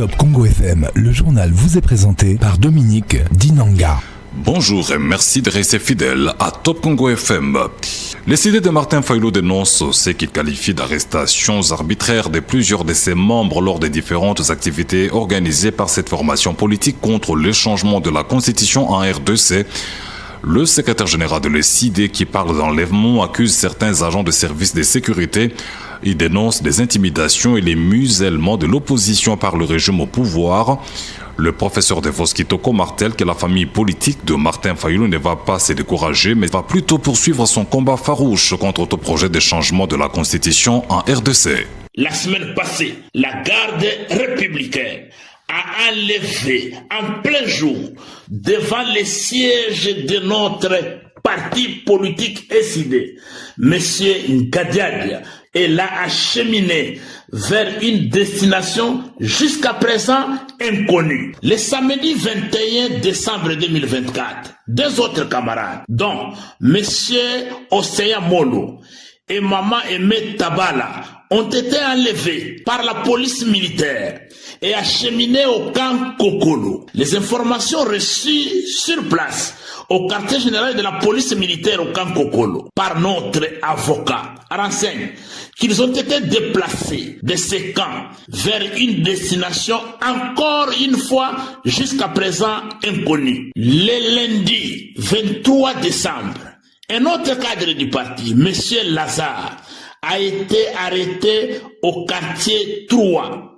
Top Congo FM, le journal vous est présenté par Dominique Dinanga. Bonjour et merci de rester fidèle à Top Congo FM. Les CD de Martin Fayulu dénoncent ce qu'il qualifie d'arrestations arbitraires de plusieurs de ses membres lors des différentes activités organisées par cette formation politique contre le changement de la constitution en RDC. Le secrétaire général de l'ECID qui parle d'enlèvement accuse certains agents de services de sécurité. Il dénonce des intimidations et les musellements de l'opposition par le régime au pouvoir. Le professeur Devos Kitoko martèle que la famille politique de Martin Fayulu ne va pas se décourager, mais va plutôt poursuivre son combat farouche contre tout projet de changement de la constitution en RDC. La semaine passée, la garde républicaine a enlevé en plein jour devant les sièges de notre parti politique SID, Monsieur Nkadiadia, et l'a acheminé vers une destination jusqu'à présent inconnue. Le samedi 21 décembre 2024, deux autres camarades, dont Monsieur Oseya Molo et Maman Aimé Tabala, ont été enlevés par la police militaire et acheminés au camp Kokolo. Les informations reçues sur place au quartier général de la police militaire au camp Kokolo par notre avocat renseignent qu'ils ont été déplacés de ces camps vers une destination encore une fois jusqu'à présent inconnue. Le lundi 23 décembre, un autre cadre du parti, M. Lazare, a été arrêté au quartier 3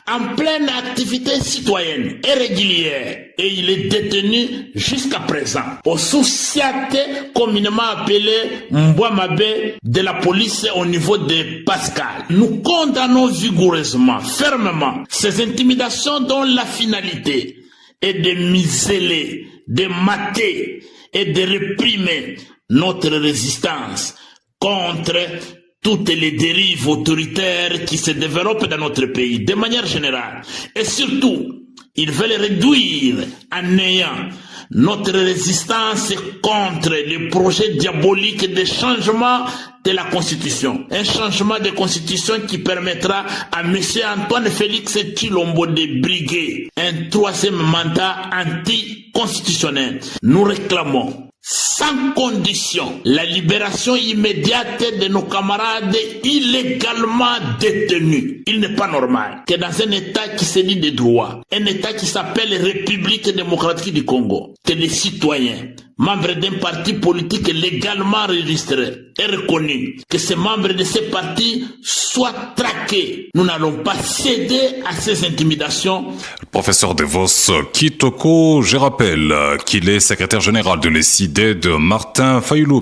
en pleine activité citoyenne et régulière, et il est détenu jusqu'à présent au sous-siate communément appelé Mbouamabe de la police au niveau de Pascal. Nous condamnons vigoureusement, fermement, ces intimidations dont la finalité est de museler, de mater et de réprimer notre résistance contre toutes les dérives autoritaires qui se développent dans notre pays, de manière générale. Et surtout, ils veulent réduire à néant notre résistance contre les projets diaboliques de changement de la Constitution. Un changement de Constitution qui permettra à M. Antoine Félix Tshilombo de briguer un troisième mandat anticonstitutionnel. Nous réclamons sans condition la libération immédiate de nos camarades illégalement détenus. Il n'est pas normal que dans un État qui se dit de droit, un État qui s'appelle République démocratique du Congo, que les citoyens, membres d'un parti politique légalement enregistré et reconnu, que ces membres de ces partis soient traqués. Nous n'allons pas céder à ces intimidations. Le professeur Devos Kitoko, je rappelle qu'il est secrétaire général de l'ECID de Martin Fayulu.